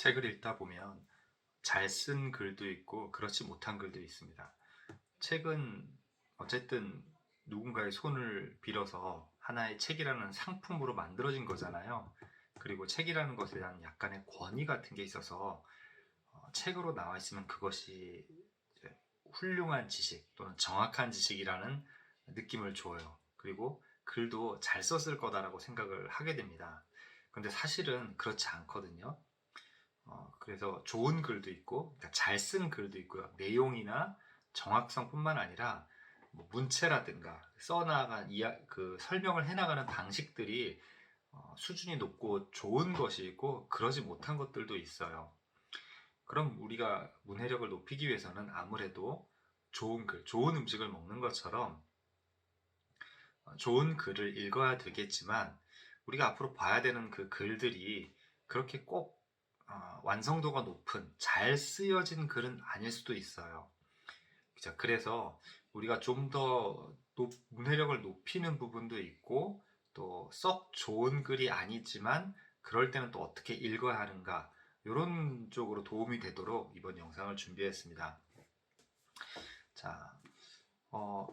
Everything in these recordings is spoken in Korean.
책을 읽다 보면 잘 쓴 글도 있고 그렇지 못한 글도 있습니다. 책은 어쨌든 누군가의 손을 빌어서 하나의 책이라는 상품으로 만들어진 거잖아요. 그리고 책이라는 것에 대한 약간의 권위 같은 게 있어서 책으로 나와 있으면 그것이 이제 훌륭한 지식 또는 정확한 지식이라는 느낌을 줘요. 그리고 글도 잘 썼을 거다라고 생각을 하게 됩니다. 근데 사실은 그렇지 않거든요. 그래서 좋은 글도 있고, 그러니까 잘 쓴 글도 있고요. 내용이나 정확성뿐만 아니라 뭐 문체라든가 써나간 그 설명을 해나가는 방식들이 수준이 높고 좋은 것이 있고 그러지 못한 것들도 있어요. 그럼 우리가 문해력을 높이기 위해서는 아무래도 좋은 글, 좋은 음식을 먹는 것처럼 좋은 글을 읽어야 되겠지만 우리가 앞으로 봐야 되는 그 글들이 그렇게 꼭 완성도가 높은 잘 쓰여진 글은 아닐 수도 있어요. 자, 그래서 우리가 좀 더 문해력을 높이는 부분도 있고 또 썩 좋은 글이 아니지만 그럴 때는 또 어떻게 읽어야 하는가 이런 쪽으로 도움이 되도록 이번 영상을 준비했습니다. 자, 어,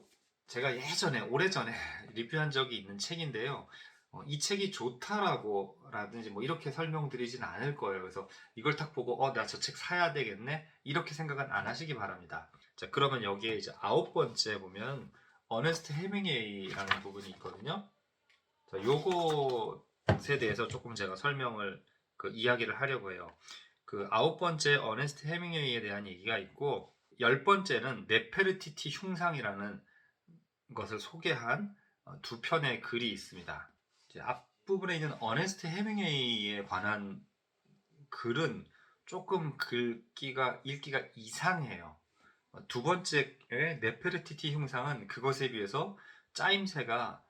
제가 예전에 오래전에 리뷰한 적이 있는 책인데요. 이 책이 좋다라고 라든지 뭐 이렇게 설명드리진 않을 거예요. 그래서 이걸 딱 보고 나 저 책 사야 되겠네 이렇게 생각은 안 하시기 바랍니다. 자, 그러면 여기에 이제 9번째 보면 어네스트 헤밍웨이라는 부분이 있거든요. 자, 요것에 대해서 조금 제가 설명을 이야기를 하려고 해요. 그 9번째 어네스트 헤밍웨이에 대한 얘기가 있고 10번째는 네페르티티 흉상이라는 것을 소개한 두 편의 글이 있습니다. 이제 앞부분에 있는 어네스트 헤밍웨이에 관한 글은 조금 읽기가 이상해요. 두 번째의 네페르티티 흉상은 그것에 비해서 짜임새가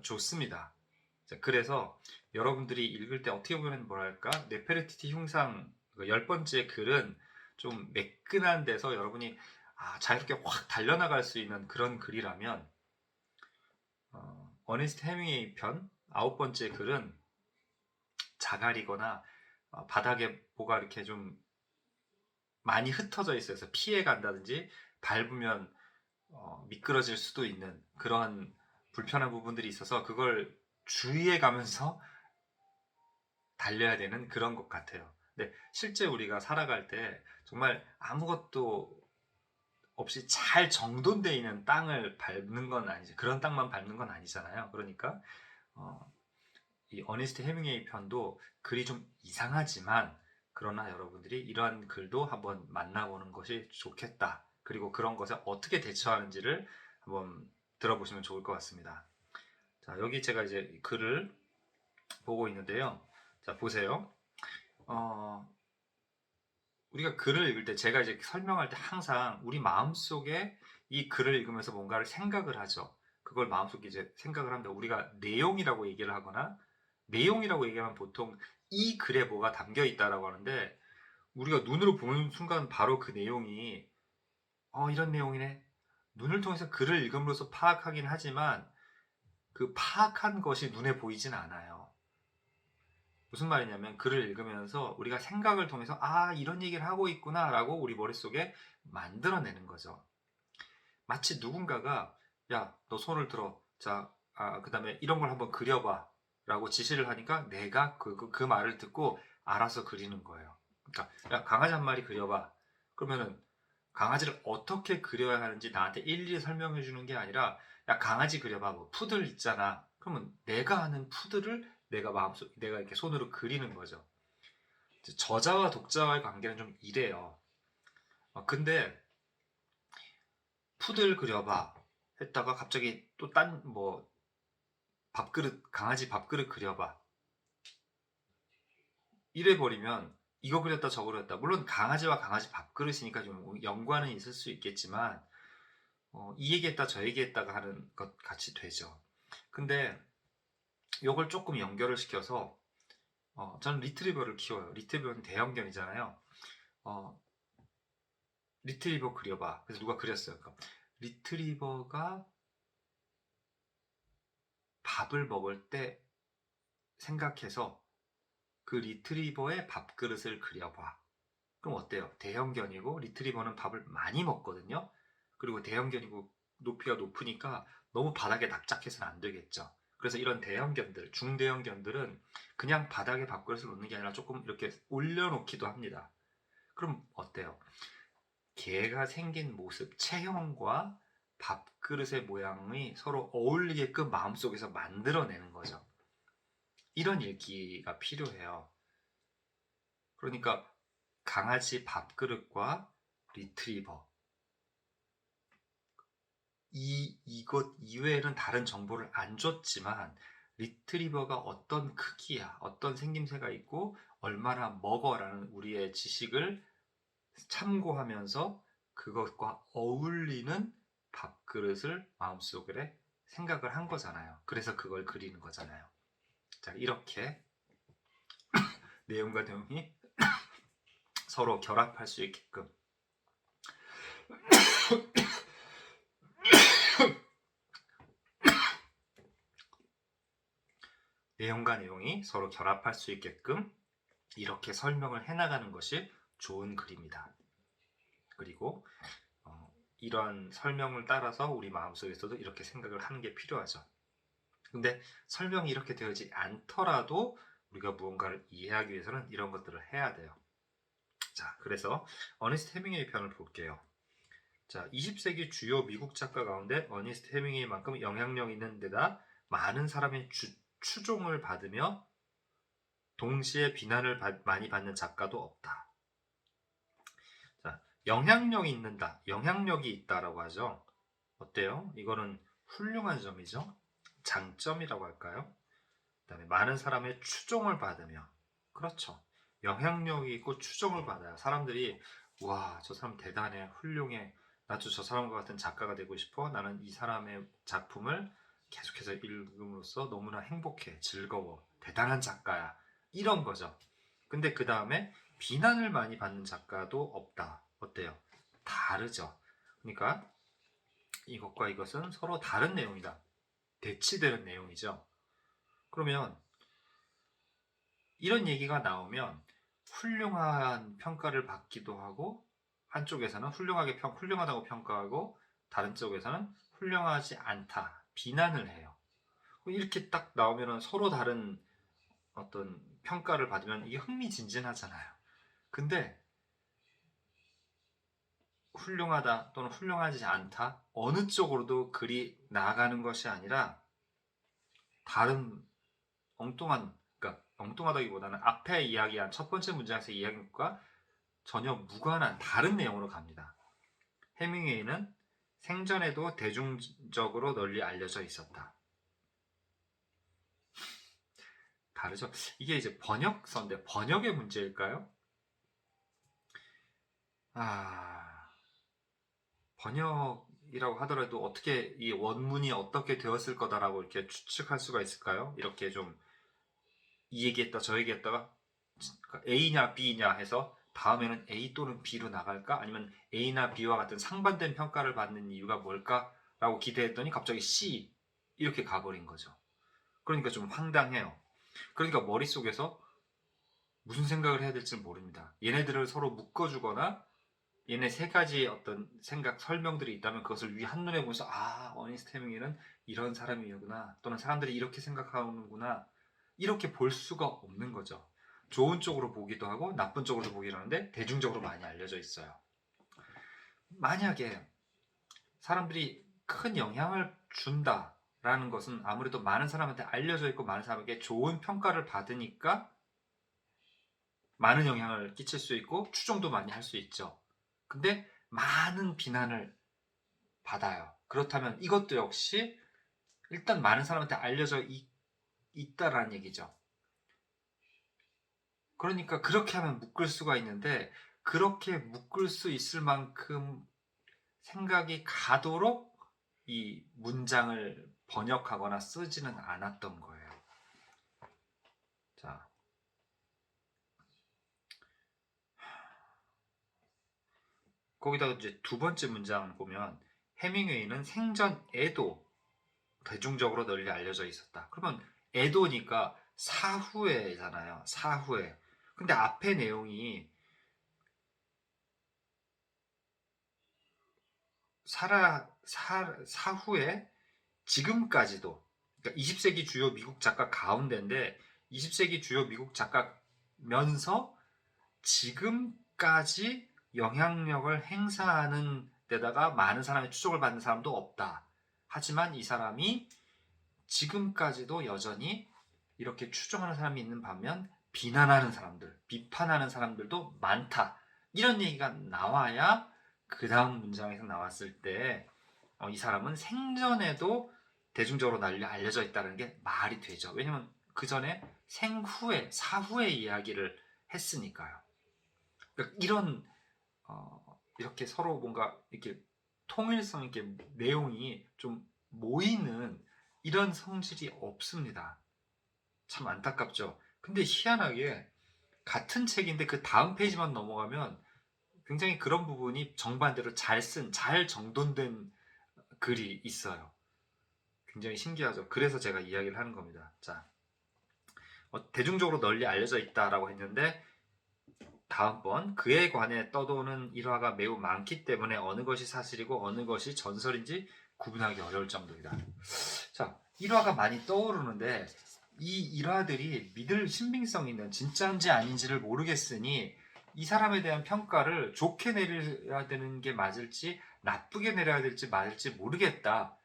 좋습니다. 그래서 여러분들이 읽을 때 어떻게 보면 뭐랄까 네페르티티 흉상 10번째 글은 좀 매끈한 데서 여러분이 자유롭게 확 달려나갈 수 있는 그런 글이라면 어니스트 헤밍웨이 편 9번째 글은 자갈이거나 바닥에 뭐가 이렇게 좀 많이 흩어져 있어서 피해 간다든지 밟으면 미끄러질 수도 있는 그런 불편한 부분들이 있어서 그걸 주의해 가면서 달려야 되는 그런 것 같아요. 근데 실제 우리가 살아갈 때 정말 아무것도 없이 잘 정돈되어 있는 땅을 밟는 건 아니지. 그런 땅만 밟는 건 아니잖아요. 그러니까 이 어니스트 헤밍웨이 편도 글이 좀 이상하지만 그러나 여러분들이 이러한 글도 한번 만나보는 것이 좋겠다. 그리고 그런 것에 어떻게 대처하는지를 한번 들어보시면 좋을 것 같습니다. 자, 여기 제가 이제 글을 보고 있는데요. 자, 보세요. 우리가 글을 읽을 때 제가 이제 설명할 때 항상 우리 마음속에 이 글을 읽으면서 뭔가를 생각을 하죠. 그걸 마음속에 이제 생각을 합니다. 우리가 내용이라고 얘기를 하거나 내용이라고 얘기하면 보통 이 글에 뭐가 담겨 있다라고 하는데 우리가 눈으로 보는 순간 바로 그 내용이 이런 내용이네. 눈을 통해서 글을 읽음으로써 파악하긴 하지만 그 파악한 것이 눈에 보이진 않아요. 무슨 말이냐면 글을 읽으면서 우리가 생각을 통해서 이런 얘기를 하고 있구나 라고 우리 머릿속에 만들어내는 거죠. 마치 누군가가 야, 너 손을 들어. 자, 그 다음에 이런 걸 한번 그려봐 라고 지시를 하니까 내가 그 말을 듣고 알아서 그리는 거예요. 그러니까 야, 강아지 한 마리 그려봐. 그러면은 강아지를 어떻게 그려야 하는지 나한테 일일이 설명해 주는 게 아니라 야, 강아지 그려봐. 뭐 푸들 있잖아. 그러면 내가 아는 푸들을 내가 이렇게 손으로 그리는 거죠. 저자와 독자와의 관계는 좀 이래요. 근데 푸들 그려봐 했다가 갑자기 또 강아지 밥그릇 그려봐 이래 버리면 이거 그렸다 저거 그렸다. 물론 강아지와 강아지 밥그릇이니까 좀 연관은 있을 수 있겠지만 이 얘기했다 저 얘기했다가 하는 것 같이 되죠. 근데 이걸 조금 연결을 시켜서 저는 리트리버를 키워요. 리트리버는 대형견이잖아요. 리트리버 그려봐. 그래서 누가 그렸어요. 그러니까 리트리버가 밥을 먹을 때 생각해서 그 리트리버의 밥그릇을 그려봐. 그럼 어때요? 대형견이고 리트리버는 밥을 많이 먹거든요. 그리고 대형견이고 높이가 높으니까 너무 바닥에 납작해서는 안 되겠죠. 그래서 이런 대형견들, 중대형견들은 그냥 바닥에 밥그릇을 놓는 게 아니라 조금 이렇게 올려놓기도 합니다. 그럼 어때요? 개가 생긴 모습, 체형과 밥그릇의 모양이 서로 어울리게끔 마음속에서 만들어내는 거죠. 이런 읽기가 필요해요. 그러니까 강아지 밥그릇과 리트리버, 이것 이외에는 다른 정보를 안 줬지만 리트리버가 어떤 크기야, 어떤 생김새가 있고 얼마나 먹어라는 우리의 지식을 참고하면서 그것과 어울리는 밥그릇을 마음속에 생각을 한 거잖아요. 그래서 그걸 그리는 거잖아요. 자, 이렇게 내용과 내용이 서로 결합할 수 있게끔 내용과 내용이 서로 결합할 수 있게끔 이렇게 설명을 해나가는 것이 좋은 글입니다. 그리고 이런 설명을 따라서 우리 마음속에서도 이렇게 생각을 하는 게 필요하죠. 근데 설명이 이렇게 되어지지 않더라도 우리가 무언가를 이해하기 위해서는 이런 것들을 해야 돼요. 자, 그래서 어니스트 헤밍웨이 편을 볼게요. 자, 20세기 주요 미국 작가 가운데 어니스트 헤밍웨이만큼 영향력 있는 데다 많은 사람의 추종을 받으며 동시에 비난을 많이 받는 작가도 없다. 자, 영향력이 있다라고 하죠. 어때요? 이거는 훌륭한 점이죠. 장점이라고 할까요? 그다음에 많은 사람의 추종을 받으며, 그렇죠. 영향력이 있고 추종을 받아요. 사람들이 와, 저 사람 대단해, 훌륭해, 나도 저 사람과 같은 작가가 되고 싶어, 나는 이 사람의 작품을 계속해서 읽음으로써 너무나 행복해, 즐거워, 대단한 작가야, 이런 거죠. 근데 그 다음에 비난을 많이 받는 작가도 없다. 어때요? 다르죠. 그러니까 이것과 이것은 서로 다른 내용이다. 대치되는 내용이죠. 그러면 이런 얘기가 나오면 훌륭한 평가를 받기도 하고, 한쪽에서는 훌륭하다고 평가하고, 다른 쪽에서는 훌륭하지 않다, 비난을 해요. 이렇게 딱 나오면 서로 다른 어떤 평가를 받으면 이게 흥미진진하잖아요. 근데 훌륭하다 또는 훌륭하지 않다, 어느 쪽으로도 글이 나아가는 것이 아니라 다른 그러니까 엉뚱하다기보다는 앞에 이야기한 첫 번째 문장에서 이야기한 것과 전혀 무관한 다른 내용으로 갑니다. 해밍웨이는 생전에도 대중적으로 널리 알려져 있었다. 다르죠? 이게 이제 번역서인데 번역의 문제일까요? 번역이라고 하더라도 어떻게 이 원문이 어떻게 되었을 거다라고 이렇게 추측할 수가 있을까요? 이렇게 좀 이 얘기했다 저 얘기했다가 A냐 B냐 해서 다음에는 A 또는 B로 나갈까? 아니면 A나 B와 같은 상반된 평가를 받는 이유가 뭘까? 라고 기대했더니 갑자기 C 이렇게 가버린 거죠. 그러니까 좀 황당해요. 그러니까 머릿속에서 무슨 생각을 해야 될지 모릅니다. 얘네들을 서로 묶어주거나 얘네 세 가지 어떤 생각 설명들이 있다면 그것을 위 한눈에 보면서 어니스트 헤밍웨이는 이런 사람이구나, 또는 사람들이 이렇게 생각하는구나, 이렇게 볼 수가 없는 거죠. 좋은 쪽으로 보기도 하고 나쁜 쪽으로 보기도 하는데 대중적으로 많이 알려져 있어요. 만약에 사람들이 큰 영향을 준다라는 것은 아무래도 많은 사람한테 알려져 있고 많은 사람에게 좋은 평가를 받으니까 많은 영향을 끼칠 수 있고 추종도 많이 할 수 있죠. 근데 많은 비난을 받아요. 그렇다면 이것도 역시 일단 많은 사람한테 알려져 있다라는 얘기죠. 그러니까 그렇게 하면 묶을 수가 있는데, 그렇게 묶을 수 있을 만큼 생각이 가도록 이 문장을 번역하거나 쓰지는 않았던 거예요. 자, 거기다가 이제 두 번째 문장 보면 해밍웨이는 생전에도 대중적으로 널리 알려져 있었다. 그러면 에도니까 사후에잖아요. 사후에. 근데 앞에 내용이 사후에 지금까지도, 그러니까 20세기 주요 미국 작가 가운데인데 20세기 주요 미국 작가면서 지금까지 영향력을 행사하는 데다가 많은 사람의 추적을 받는 사람도 없다. 하지만 이 사람이 지금까지도 여전히 이렇게 추종하는 사람이 있는 반면 비난하는 사람들, 비판하는 사람들도 많다. 이런 얘기가 나와야 그 다음 문장에서 나왔을 때 이 사람은 생전에도 대중적으로 알려져 있다는 게 말이 되죠. 왜냐면 그 전에 생후에, 사후의 이야기를 했으니까요. 그러니까 이렇게 서로 뭔가 이렇게 통일성 있게 내용이 좀 모이는 이런 성질이 없습니다. 참 안타깝죠. 근데 희한하게 같은 책인데 그 다음 페이지만 넘어가면 굉장히 그런 부분이 정반대로 잘 정돈된 글이 있어요. 굉장히 신기하죠. 그래서 제가 이야기를 하는 겁니다. 자, 대중적으로 널리 알려져 있다라고 했는데 다음번 그에 관해 떠도는 일화가 매우 많기 때문에 어느 것이 사실이고 어느 것이 전설인지 구분하기 어려울 정도이다. 자, 일화가 많이 떠오르는데 이 일화들이 믿을 신빙성 있는 진짜인지 아닌지를 모르겠으니 이 사람에 대한 평가를 좋게 내려야 되는 게 맞을지 나쁘게 내려야 될지 맞을지 모르겠다.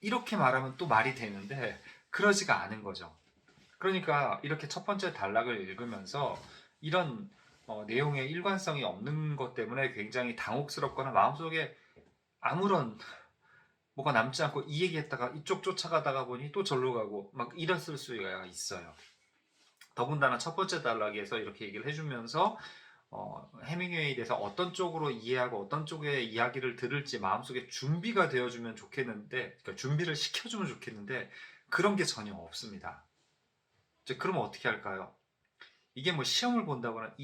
이렇게 말하면 또 말이 되는데 그러지가 않은 거죠. 그러니까 이렇게 첫 번째 단락을 읽으면서 이런 내용의 일관성이 없는 것 때문에 굉장히 당혹스럽거나 마음속에 아무런 뭐가 남지 않고 이 얘기했다가 이쪽 쫓아가다가 보니 또 절로 가고 막 이랬을 수가 있어요. 더군다나 첫 번째 단락에서 이렇게 얘기를 해주면서 해밍웨이에 대해서 어떤 쪽으로 이해하고 어떤 쪽의 이야기를 들을지 마음속에 준비가 되어주면 좋겠는데, 그러니까 준비를 시켜주면 좋겠는데 그런 게 전혀 없습니다. 이제 그러면 어떻게 할까요? 이게 뭐 시험을 본다거나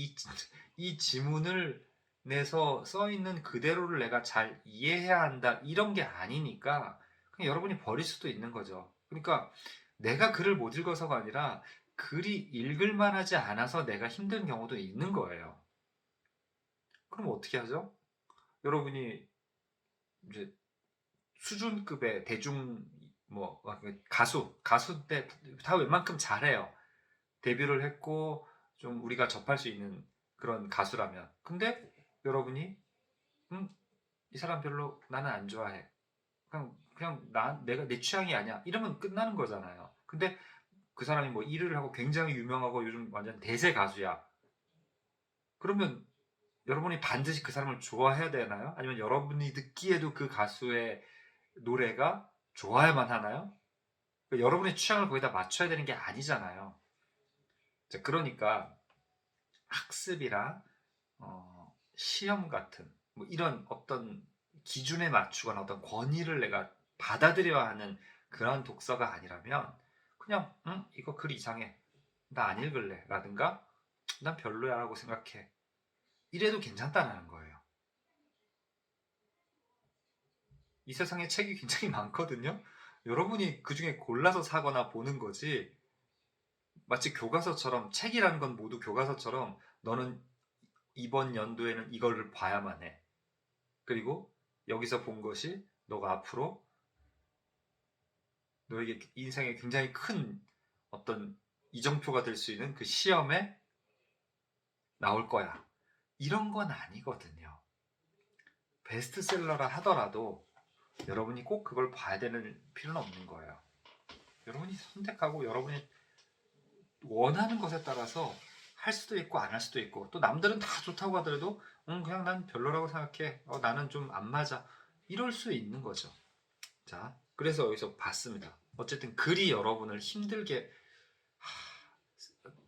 이 지문을 내서 써 있는 그대로를 내가 잘 이해해야 한다 이런 게 아니니까 그냥 여러분이 버릴 수도 있는 거죠. 그러니까 내가 글을 못 읽어서가 아니라 글이 읽을만하지 않아서 내가 힘든 경우도 있는 거예요. 그럼 어떻게 하죠? 여러분이 이제 수준급의 대중 뭐 가수 때 다 웬만큼 잘해요. 데뷔를 했고 좀 우리가 접할 수 있는 그런 가수라면. 근데 여러분이 이 사람 별로 나는 안 좋아해. 그냥 내가 내 취향이 아니야. 이러면 끝나는 거잖아요. 근데 그 사람이 뭐 일을 하고 굉장히 유명하고 요즘 완전 대세 가수야. 그러면 여러분이 반드시 그 사람을 좋아해야 되나요? 아니면 여러분이 듣기에도 그 가수의 노래가 좋아야만 하나요? 그러니까 여러분의 취향을 거기다 맞춰야 되는 게 아니잖아요. 자, 그러니까 학습이랑 시험 같은 뭐 이런 어떤 기준에 맞추거나 어떤 권위를 내가 받아들여야 하는 그런 독서가 아니라면 그냥 이거 글 이상해 나 안 읽을래 라든가 난 별로야 라고 생각해 이래도 괜찮다는 거예요. 이 세상에 책이 굉장히 많거든요. 여러분이 그 중에 골라서 사거나 보는 거지 마치 교과서처럼 책이라는 건 모두 교과서처럼 너는 이번 연도에는 이거를 봐야만 해. 그리고 여기서 본 것이 너가 앞으로 너에게 인생에 굉장히 큰 어떤 이정표가 될 수 있는 그 시험에 나올 거야. 이런 건 아니거든요. 베스트셀러라 하더라도 여러분이 꼭 그걸 봐야 되는 필요는 없는 거예요. 여러분이 선택하고 여러분이 원하는 것에 따라서 할 수도 있고 안 할 수도 있고 또 남들은 다 좋다고 하더라도 그냥 난 별로라고 생각해. 나는 좀 안 맞아. 이럴 수 있는 거죠. 자, 그래서 여기서 봤습니다. 어쨌든 글이 여러분을 힘들게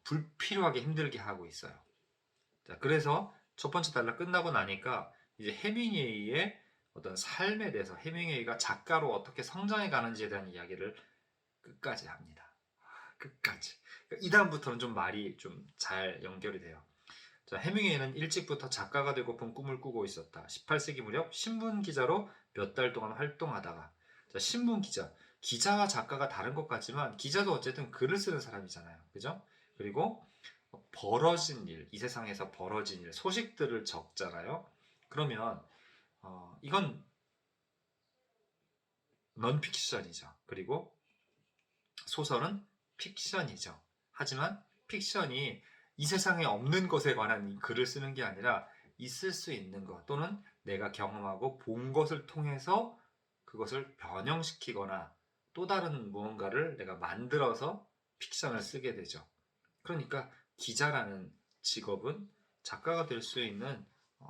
불필요하게 힘들게 하고 있어요. 자, 그래서 첫 번째 단락 끝나고 나니까 이제 해밍웨이의 어떤 삶에 대해서 해밍웨이가 작가로 어떻게 성장해 가는지에 대한 이야기를 끝까지 합니다. 끝까지. 그러니까 이 다음부터는 좀 말이 좀 잘 연결이 돼요. 자, 해밍웨이는 일찍부터 작가가 되고픈 꿈을 꾸고 있었다. 18세기 무렵 신문 기자로 몇 달 동안 활동하다가 자, 신문 기자. 기자와 작가가 다른 것 같지만 기자도 어쨌든 글을 쓰는 사람이잖아요. 그죠? 그리고 벌어진 일, 이 세상에서 벌어진 일, 소식들을 적잖아요. 그러면 이건 넌픽션이죠. 그리고 소설은 픽션이죠. 하지만 픽션이 이 세상에 없는 것에 관한 이 글을 쓰는 게 아니라 있을 수 있는 것 또는 내가 경험하고 본 것을 통해서 그것을 변형시키거나 또 다른 무언가를 내가 만들어서 픽션을 쓰게 되죠. 그러니까 기자라는 직업은 작가가 될 수 있는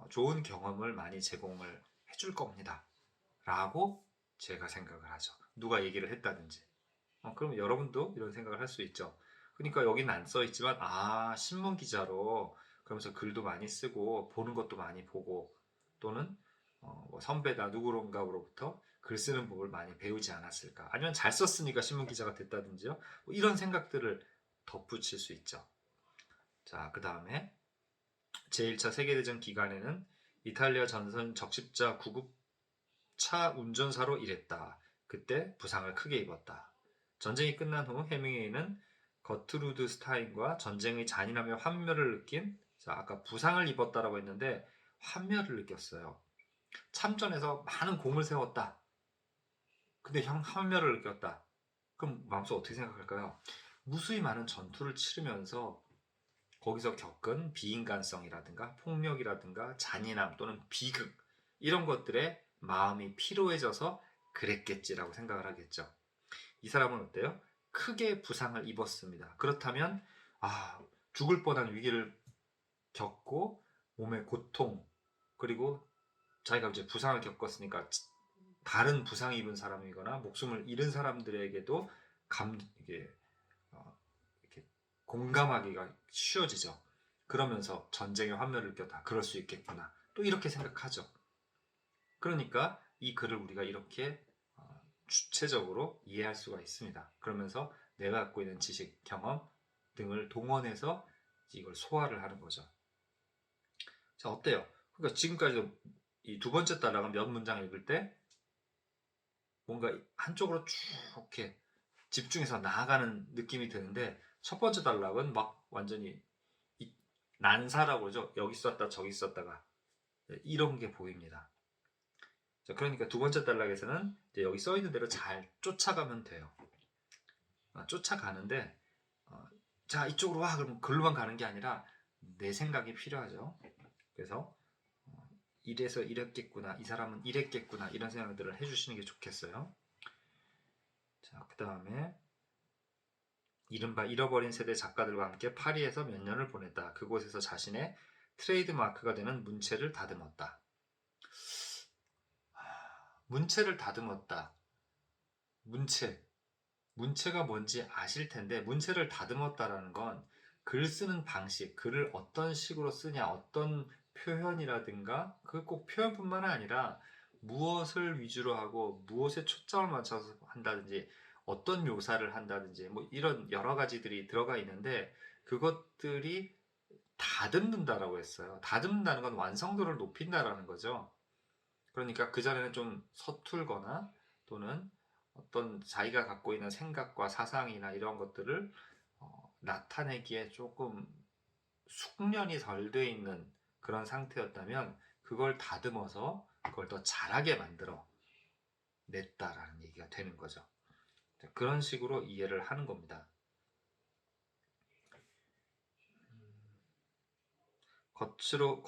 좋은 경험을 많이 제공을 해줄 겁니다. 라고 제가 생각을 하죠. 누가 얘기를 했다든지. 그럼 여러분도 이런 생각을 할 수 있죠. 그러니까 여기는 안 써 있지만 신문 기자로 그러면서 글도 많이 쓰고 보는 것도 많이 보고 또는 뭐 선배다 누구론가로부터 글 쓰는 법을 많이 배우지 않았을까 아니면 잘 썼으니까 신문 기자가 됐다든지요. 뭐 이런 생각들을 덧붙일 수 있죠. 자, 그 다음에 제1차 세계대전 기간에는 이탈리아 전선 적십자 구급차 운전사로 일했다. 그때 부상을 크게 입었다. 전쟁이 끝난 후 해밍웨이는 거트루드 스타인과 전쟁의 잔인함에 환멸을 느낀, 자, 아까 부상을 입었다라고 했는데 환멸을 느꼈어요. 참전에서 많은 공을 세웠다. 근데 환멸을 느꼈다. 그럼 마음속 어떻게 생각할까요? 무수히 많은 전투를 치르면서 거기서 겪은 비인간성이라든가 폭력이라든가 잔인함 또는 비극 이런 것들에 마음이 피로해져서 그랬겠지라고 생각을 하겠죠. 이 사람은 어때요? 크게 부상을 입었습니다. 그렇다면 죽을 뻔한 위기를 겪고 몸의 고통 그리고 자기가 이제 부상을 겪었으니까 다른 부상 입은 사람이거나 목숨을 잃은 사람들에게도 이게 이렇게 공감하기가 쉬워지죠. 그러면서 전쟁의 환멸을 느꼈다. 그럴 수 있겠구나. 또 이렇게 생각하죠. 그러니까 이 글을 우리가 이렇게 주체적으로 이해할 수가 있습니다. 그러면서 내가 갖고 있는 지식, 경험 등을 동원해서 이걸 소화를 하는 거죠. 자, 어때요? 그러니까 지금까지 이 두 번째 단락은 몇 문장 읽을 때 뭔가 한쪽으로 쭉 이렇게 집중해서 나아가는 느낌이 드는데 첫 번째 단락은 막 완전히 난사라고 그러죠. 여기 썼다 저기 썼다가 이런 게 보입니다. 자, 그러니까 두 번째 단락에서는 이제 여기 써 있는 대로 잘 쫓아가면 돼요. 쫓아가는데 자 이쪽으로 와 그럼 글로만 가는 게 아니라 내 생각이 필요하죠. 그래서 이래서 이랬겠구나 이 사람은 이랬겠구나 이런 생각들을 해주시는 게 좋겠어요. 자, 그 다음에 이른바 잃어버린 세대 작가들과 함께 파리에서 몇 년을 보냈다. 그곳에서 자신의 트레이드 마크가 되는 문체를 다듬었다. 문체를 다듬었다. 문체가 뭔지 아실 텐데 문체를 다듬었다라는 건 글 쓰는 방식, 글을 어떤 식으로 쓰냐, 어떤 표현이라든가 그 꼭 표현뿐만 아니라 무엇을 위주로 하고 무엇에 초점을 맞춰서 한다든지 어떤 묘사를 한다든지 뭐 이런 여러 가지들이 들어가 있는데 그것들이 다듬는다라고 했어요. 다듬는다는 건 완성도를 높인다라는 거죠. 그러니까 그전에는 좀 서툴거나 또는 어떤 자기가 갖고 있는 생각과 사상이나 이런 것들을 나타내기에 조금 숙련이 덜 돼 있는 그런 상태였다면 그걸 다듬어서 그걸 더 잘하게 만들어 냈다라는 얘기가 되는 거죠. 그런 식으로 이해를 하는 겁니다. 겉으로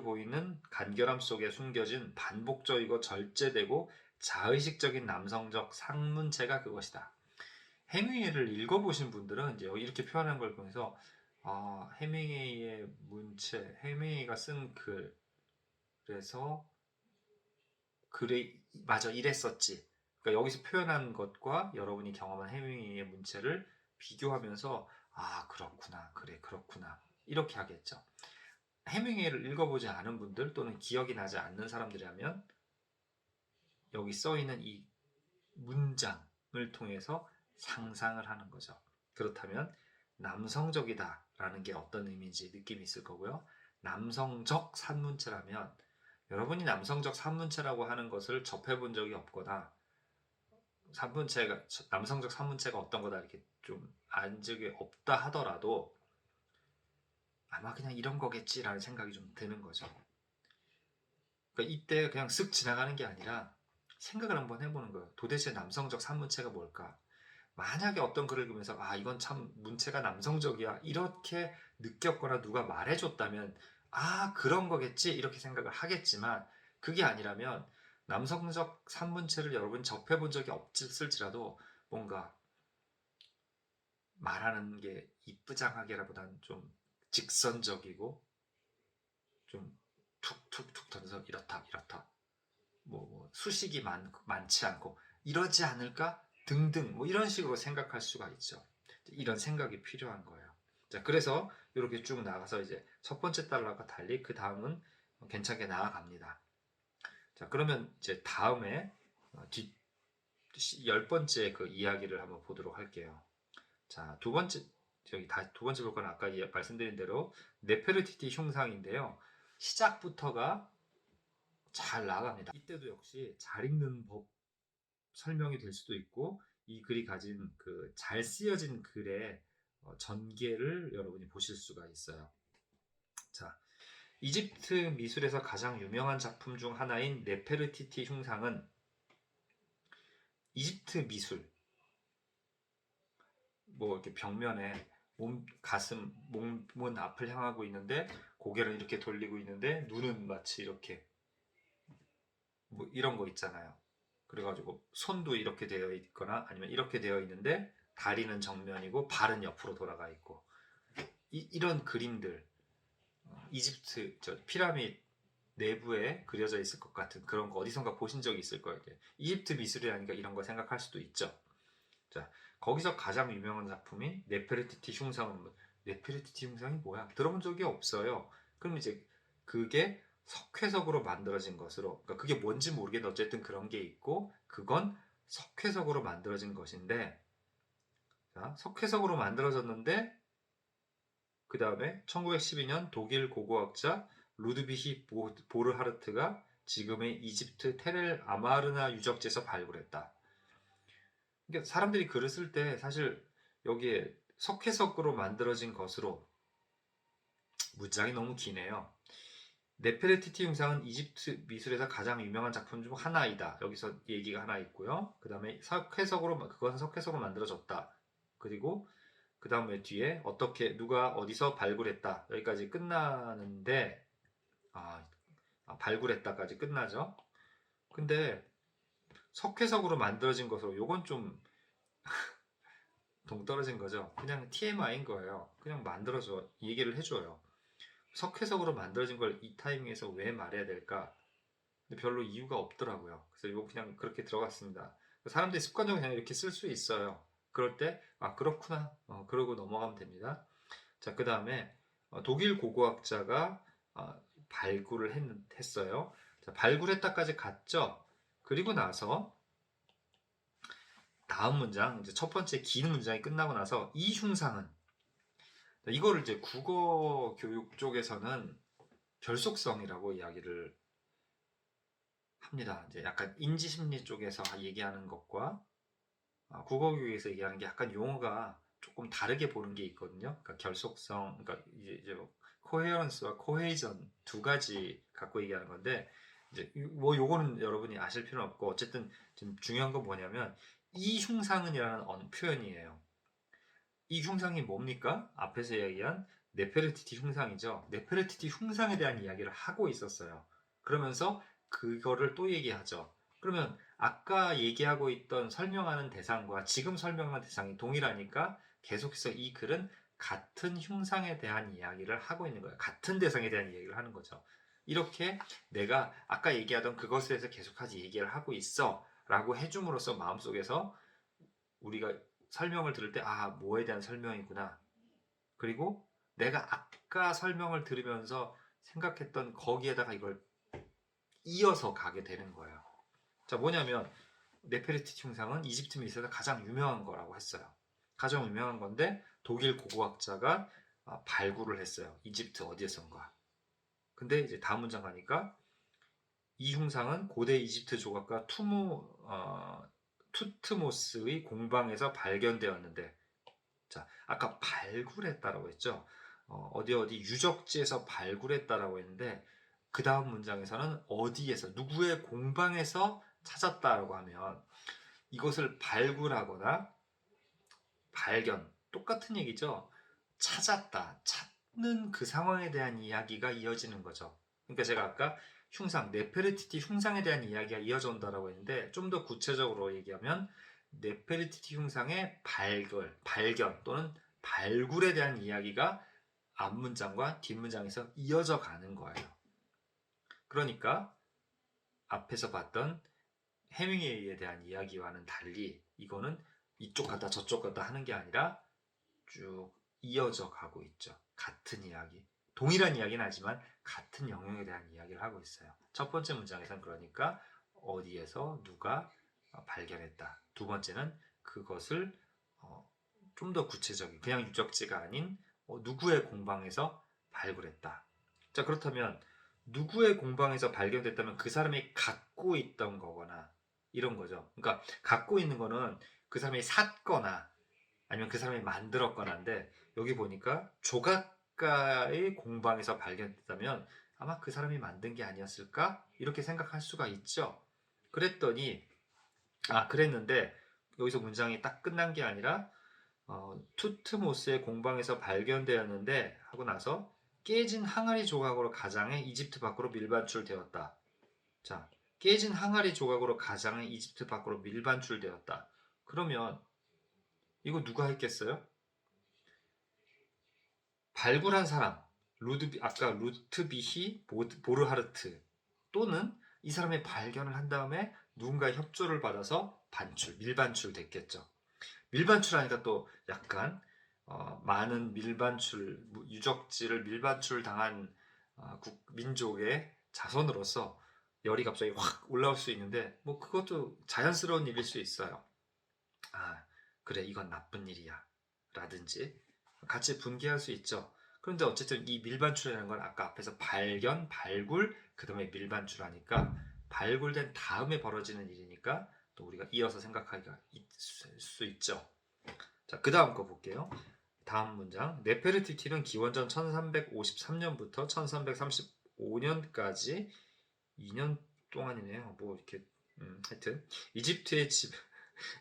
보이는 간결함 속에 숨겨진 반복적이고 절제되고 자의식적인 남성적 상문체가 그것이다. 해밍웨이를 읽어보신 분들은 이제 이렇게 표현한 걸 보면서 해밍웨이의 문체, 해밍웨이가 쓴 글, 그래서 글에 맞아 이랬었지. 그러니까 여기서 표현한 것과 여러분이 경험한 해밍웨이의 문체를 비교하면서 그렇구나, 그래 그렇구나 이렇게 하겠죠. 해밍웨이를 읽어보지 않은 분들 또는 기억이 나지 않는 사람들이라면 여기 써있는 이 문장을 통해서 상상을 하는 거죠. 그렇다면 남성적이다 라는 게 어떤 의미인지 느낌이 있을 거고요. 남성적 산문체라면 여러분이 남성적 산문체라고 하는 것을 접해본 적이 없거나 산문체가 남성적 산문체가 어떤 거다 이렇게 좀 안적이 없다 하더라도 아마 그냥 이런 거겠지라는 생각이 좀 드는 거죠. 그러니까 이때 그냥 쓱 지나가는 게 아니라 생각을 한번 해보는 거예요. 도대체 남성적 산문체가 뭘까? 만약에 어떤 글을 보면서 아 이건 참 문체가 남성적이야 이렇게 느꼈거나 누가 말해줬다면 아 그런 거겠지 이렇게 생각을 하겠지만 그게 아니라면 남성적 산문체를 여러분 접해본 적이 없을지라도 뭔가 말하는 게 이쁘장하게라보다는 좀 직선적이고 좀 툭툭툭 던져 이렇다 이렇다 뭐 수식이 많지 않고 이러지 않을까 등등 뭐 이런 식으로 생각할 수가 있죠. 이런 생각이 필요한 거예요. 자, 그래서 이렇게 쭉 나가서 이제 첫 번째 달러가 달리 그 다음은 괜찮게 나아갑니다. 자, 그러면 이제 다음에 뒤 10번째 그 이야기를 한번 보도록 할게요. 자, 두 번째 두 번째 볼 건 아까 말씀드린 대로 네페르티티 흉상인데요. 시작부터가 잘 나갑니다. 이때도 역시 잘 읽는 법 설명이 될 수도 있고 이 글이 가진 그 잘 쓰여진 글의 전개를 여러분이 보실 수가 있어요. 자, 이집트 미술에서 가장 유명한 작품 중 하나인 네페르티티 흉상은 이집트 미술 뭐 이렇게 벽면에 가슴, 몸은 앞을 향하고 있는데 고개를 이렇게 돌리고 있는데 눈은 마치 이렇게 뭐 이런 거 있잖아요. 그래가지고 손도 이렇게 되어 있거나 아니면 이렇게 되어 있는데 다리는 정면이고 발은 옆으로 돌아가 있고 이런 그림들 이집트 저 피라미드 내부에 그려져 있을 것 같은 그런 거 어디선가 보신 적이 있을 거예요. 이집트 미술이라니까 이런 거 생각할 수도 있죠. 자, 거기서 가장 유명한 작품이 네페르티티 흉상은 네페르티티 흉상이 뭐야? 들어본 적이 없어요. 그럼 이제 그게 석회석으로 만들어진 것으로 그러니까 그게 뭔지 모르겠는데 어쨌든 그런 게 있고 그건 석회석으로 만들어진 것인데 자, 석회석으로 만들어졌는데 그 다음에 1912년 독일 고고학자 루드비히 보르하르트가 지금의 이집트 테렐 아마르나 유적지에서 발굴했다. 그러니까 사람들이 글을 쓸 때 사실 여기에 석회석으로 만들어진 것으로 문장이 너무 기네요. 네페르티티 흉상은 이집트 미술에서 가장 유명한 작품 중 하나이다. 여기서 얘기가 하나 있고요. 그 다음에 그것은 석회석으로 만들어졌다. 그리고 그 다음에 뒤에 어떻게 누가 어디서 발굴했다. 여기까지 끝나는데 발굴했다까지 끝나죠. 근데 석회석으로 만들어진 것으로 요건 좀 동떨어진 거죠. 그냥 TMI인 거예요. 그냥 만들어줘 얘기를 해줘요. 석회석으로 만들어진 걸 이 타이밍에서 왜 말해야 될까? 근데 별로 이유가 없더라고요. 그래서 이거 그냥 그렇게 들어갔습니다. 사람들이 습관적으로 그냥 이렇게 쓸 수 있어요. 그럴 때 그렇구나 그러고 넘어가면 됩니다. 자, 그 다음에 독일 고고학자가 발굴을 했어요. 자, 발굴했다까지 갔죠. 그리고 나서 다음 문장 이제 첫 번째 긴 문장이 끝나고 나서 이 흉상은 이거를 이제 국어 교육 쪽에서는 결속성이라고 이야기를 합니다. 이제 약간 인지심리 쪽에서 얘기하는 것과 국어 교육에서 얘기하는 게 약간 용어가 조금 다르게 보는 게 있거든요. 그러니까 결속성, 그러니까 이제 뭐 코헤런스와 코헤이전 두 가지 갖고 얘기하는 건데 이제 뭐 요거는 여러분이 아실 필요는 없고 어쨌든 지금 중요한 건 뭐냐면 이 흉상은이라는 표현이에요. 이 흉상이 뭡니까? 앞에서 이야기한 네페르티티 흉상이죠. 네페르티티 흉상에 대한 이야기를 하고 있었어요. 그러면서 그거를 또 얘기하죠. 그러면 아까 얘기하고 있던 설명하는 대상과 지금 설명하는 대상이 동일하니까 계속해서 이 글은 같은 흉상에 대한 이야기를 하고 있는 거예요. 같은 대상에 대한 이야기를 하는 거죠. 이렇게 내가 아까 얘기하던 그것에 대해서 계속해서 얘기를 하고 있어 라고 해줌으로써 마음속에서 우리가 설명을 들을 때 뭐에 대한 설명이구나. 그리고 내가 아까 설명을 들으면서 생각했던 거기에다가 이걸 이어서 가게 되는 거예요. 자, 뭐냐면 네페르티티 흉상은 이집트 미술에서 가장 유명한 거라고 했어요. 가장 유명한 건데 독일 고고학자가 발굴을 했어요. 이집트 어디에선가. 근데 이제 다음 문장 가니까 이 흉상은 고대 이집트 조각가 투트모스의 공방에서 발견되었는데, 자, 아까 발굴했다라고 했죠. 어디 유적지에서 발굴했다라고 했는데, 그 다음 문장에서는 어디에서, 누구의 공방에서 찾았다라고 하면 이것을 발굴하거나 발견, 똑같은 얘기죠. 찾았다, 찾는 그 상황에 대한 이야기가 이어지는 거죠. 그러니까 제가 아까 흉상, 네페르티티 흉상에 대한 이야기가 이어져 온다라고 했는데, 좀 더 구체적으로 얘기하면 네페르티티 흉상의 발견 또는 발굴에 대한 이야기가 앞문장과 뒷문장에서 이어져 가는 거예요. 그러니까 앞에서 봤던 해밍웨이에 대한 이야기와는 달리 이거는 이쪽 갔다 저쪽 갔다 하는 게 아니라 쭉 이어져 가고 있죠. 같은 이야기, 동일한 이야기는 하지만 같은 영역에 대한 이야기를 하고 있어요. 첫 번째 문장에서는 그러니까 어디에서 누가 발견했다. 두 번째는 그것을 좀 더 구체적인, 그냥 유적지가 아닌 누구의 공방에서 발굴했다. 자, 그렇다면 누구의 공방에서 발견됐다면 그 사람이 갖고 있던 거거나 이런 거죠. 그러니까 갖고 있는 거는 그 사람이 샀거나 아니면 그 사람이 만들었거나인데, 여기 보니까 조각가의 공방에서 발견됐다면 아마 그 사람이 만든 게 아니었을까? 이렇게 생각할 수가 있죠. 그랬는데 여기서 문장이 딱 끝난 게 아니라 투트모스의 공방에서 발견되었는데 하고 나서 깨진 항아리 조각으로 가장해 이집트 밖으로 밀반출되었다. 자, 깨진 항아리 조각으로 가장해 이집트 밖으로 밀반출되었다. 그러면 이거 누가 했겠어요? 발굴한 사람, 아까 루트비히 보르하르트, 또는 이 사람의 발견을 한 다음에 누군가의 협조를 받아서 밀반출 됐겠죠. 밀반출하니까 또 약간 많은 유적지를 밀반출 당한 민족의 자손으로서 열이 갑자기 확 올라올 수 있는데, 뭐 그것도 자연스러운 일일 수 있어요. 아, 그래, 이건 나쁜 일이야 라든지 같이 분개할 수 있죠. 그런데 어쨌든 이 밀반출이라는 건 아까 앞에서 발견, 발굴, 그 다음에 밀반출하니까 발굴된 다음에 벌어지는 일이니까 또 우리가 이어서 생각하기가 있을 수 있죠. 자, 그 다음 거 볼게요. 다음 문장. 네페르티티는 기원전 1353년부터 1335년까지 2년 동안이네요. 뭐 이렇게 하여튼 이집트의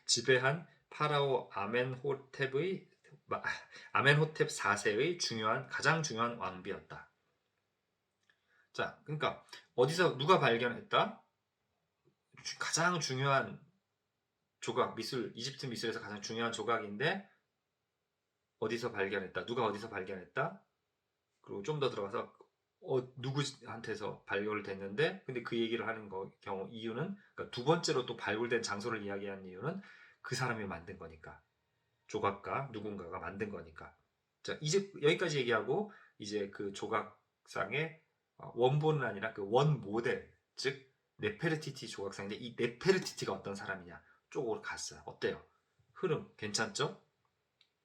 지배한 파라오 아멘호텝 4세의 가장 중요한 왕비였다. 자, 그러니까 어디서 누가 발견했다? 가장 중요한 조각, 이집트 미술에서 가장 중요한 조각인데 어디서 발견했다? 누가 어디서 발견했다? 그리고 좀 더 들어가서 누구한테서 발굴됐는데, 근데 그 얘기를 하는 경우 이유는, 그러니까 두 번째로 또 발굴된 장소를 이야기하는 이유는 그 사람이 만든 거니까, 조각가 누군가가 만든 거니까. 자, 이제 여기까지 얘기하고 이제 그 조각상의 원본은 아니라 그 원 모델, 즉 네페르티티 조각상인데 이 네페르티티가 어떤 사람이냐 쪽으로 갔어요. 어때요? 흐름 괜찮죠?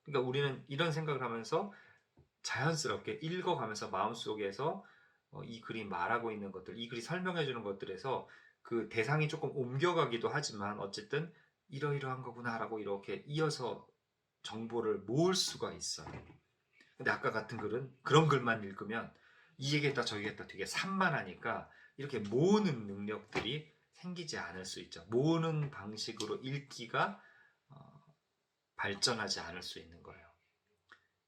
그러니까 우리는 이런 생각을 하면서 자연스럽게 읽어가면서 마음속에서 이 글이 말하고 있는 것들, 이 글이 설명해 주는 것들에서 그 대상이 조금 옮겨가기도 하지만 어쨌든 이러이러한 거구나라고 이렇게 이어서 정보를 모을 수가 있어요. 근데 아까 같은 글은 그런 글만 읽으면 이 얘기했다 저 얘기했다 되게 산만하니까 이렇게 모으는 능력들이 생기지 않을 수 있죠. 모으는 방식으로 읽기가 발전하지 않을 수 있는 거예요.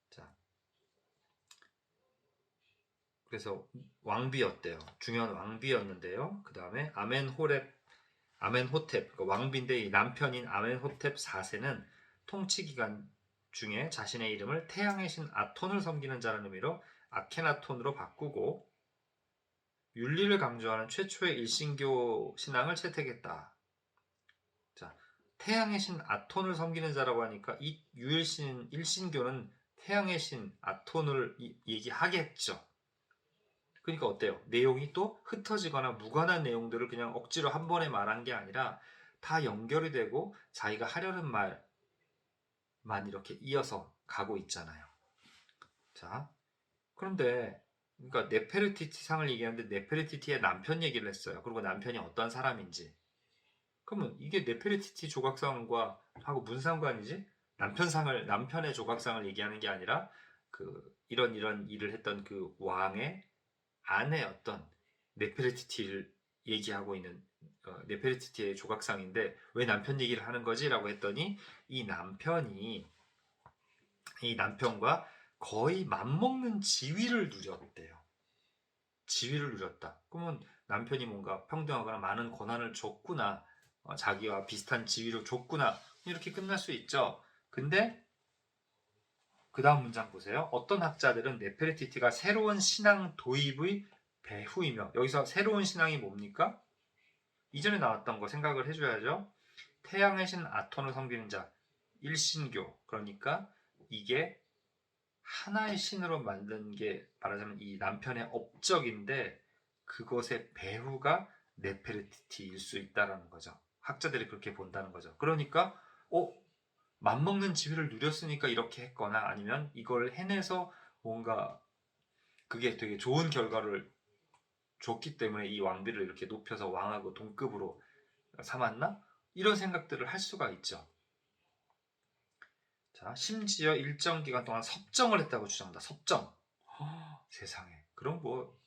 자, 그래서 왕비였대요. 중요한 왕비였는데요. 그 다음에 아멘호텝, 그러니까 왕비인데 이 남편인 아멘호텝 4세는 통치 기간 중에 자신의 이름을 태양의 신 아톤을 섬기는 자라는 의미로 아케나톤으로 바꾸고 윤리를 강조하는 최초의 일신교 신앙을 채택했다. 자, 태양의 신 아톤을 섬기는 자라고 하니까 이 일신교는 태양의 신 아톤을 얘기하겠죠. 그러니까 어때요? 내용이 또 흩어지거나 무관한 내용들을 그냥 억지로 한 번에 말한 게 아니라 다 연결이 되고 자기가 하려는 말만 이렇게 이어서 가고 있잖아요. 자, 그런데 그러니까 네페르티티 상을 얘기하는데 네페르티티의 남편 얘기를 했어요. 그리고 남편이 어떤 사람인지. 그러면 이게 네페르티티 조각상과 하고 무슨 상관이지? 남편의 조각상을 얘기하는 게 아니라 그 이런 일을 했던 그 왕의 아내 어떤 네페르티티를 얘기하고 있는 네페르티티의 조각상인데 왜 남편 얘기를 하는 거지라고 했더니 이 남편과 거의 맞먹는 지위를 누렸대요. 지위를 누렸다. 그러면 남편이 뭔가 평등하거나 많은 권한을 줬구나. 자기와 비슷한 지위를 줬구나. 이렇게 끝날 수 있죠. 근데 그 다음 문장 보세요. 어떤 학자들은 네페르티티가 새로운 신앙 도입의 배후이며 여기서 새로운 신앙이 뭡니까? 이전에 나왔던 거 생각을 해줘야죠. 태양의 신 아톤을 섬기는 자, 일신교. 그러니까 이게 하나의 신으로 만든 게 말하자면 이 남편의 업적인데 그것의 배후가 네페르티티일 수 있다는 거죠. 학자들이 그렇게 본다는 거죠. 그러니까 맞먹는 지위를 누렸으니까 이렇게 했거나 아니면 이걸 해내서 뭔가 그게 되게 좋은 결과를 줬기 때문에 이 왕비를 이렇게 높여서 왕하고 동급으로 삼았나? 이런 생각들을 할 수가 있죠. 자, 심지어 일정 기간 동안 섭정을 했다고 주장한다. 섭정. 세상에. 그럼 뭐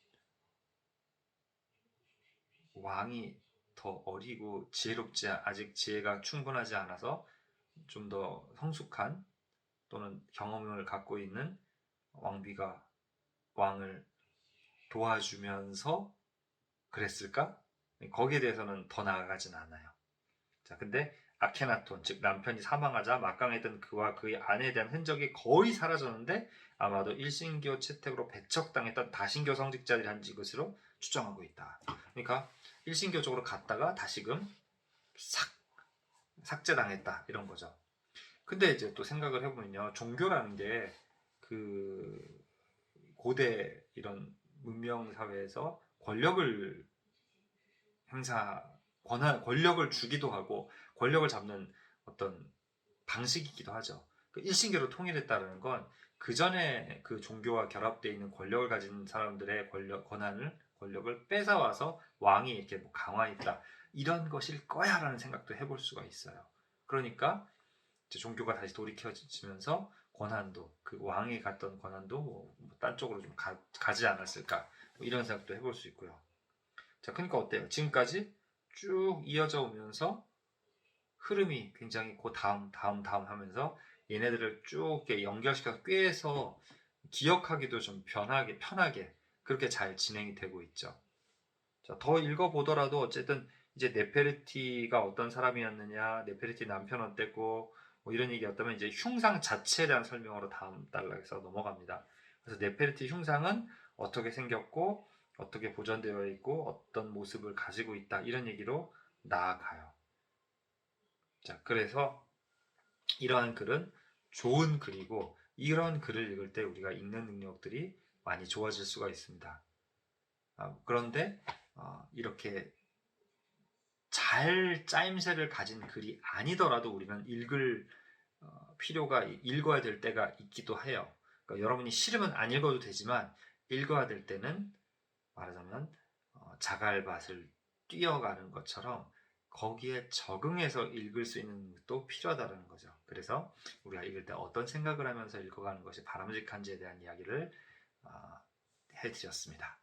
왕이 더 어리고 지혜롭지 아직 지혜가 충분하지 않아서 좀 더 성숙한 또는 경험을 갖고 있는 왕비가 왕을 도와주면서 그랬을까? 거기에 대해서는 더 나아가진 않아요. 자, 근데 아케나톤, 즉 남편이 사망하자 막강했던 그와 그의 아내에 대한 흔적이 거의 사라졌는데 아마도 일신교 채택으로 배척당했던 다신교 성직자들이 한 것으로 추정하고 있다. 그러니까 일신교 쪽으로 갔다가 다시금 삭제당했다 이런 거죠. 근데 이제 또 생각을 해보면요, 종교라는 게 그 고대 이런 문명 사회에서 권력을 주기도 하고 권력을 잡는 어떤 방식이기도 하죠. 그 일신교로 통일했다는 건 그 전에 그 종교와 결합되어 있는 권력을 가진 사람들의 권력을 뺏어와서 왕이 이렇게 뭐 강화했다 이런 것일 거야라는 생각도 해볼 수가 있어요. 그러니까 이제 종교가 다시 돌이켜지면서 권한도 그 왕이 갔던 권한도 딴 쪽으로 좀 가지 않았을까 뭐 이런 생각도 해볼 수 있고요. 자, 그러니까 어때요? 지금까지 쭉 이어져 오면서 흐름이 굉장히 그 다음 하면서 얘네들을 쭉 연결시켜서 꿰서 기억하기도 좀 편하게 그렇게 잘 진행이 되고 있죠. 자, 더 읽어보더라도 어쨌든 이제 네페르티가 어떤 사람이었느냐, 네페르티 남편 어땠고 뭐 이런 얘기였다면 이제 흉상 자체에 대한 설명으로 다음 단락에서 넘어갑니다. 그래서 네페르티 흉상은 어떻게 생겼고 어떻게 보존되어 있고 어떤 모습을 가지고 있다 이런 얘기로 나아가요. 자, 그래서 이러한 글은 좋은 글이고 이런 글을 읽을 때 우리가 읽는 능력들이 많이 좋아질 수가 있습니다. 그런데 이렇게 잘 짜임새를 가진 글이 아니더라도 우리는 읽어야 될 때가 있기도 해요. 그러니까 여러분이 싫으면 안 읽어도 되지만 읽어야 될 때는 말하자면 자갈밭을 뛰어가는 것처럼 거기에 적응해서 읽을 수 있는 것도 필요하다는 거죠. 그래서 우리가 읽을 때 어떤 생각을 하면서 읽어가는 것이 바람직한지에 대한 이야기를 해드렸습니다.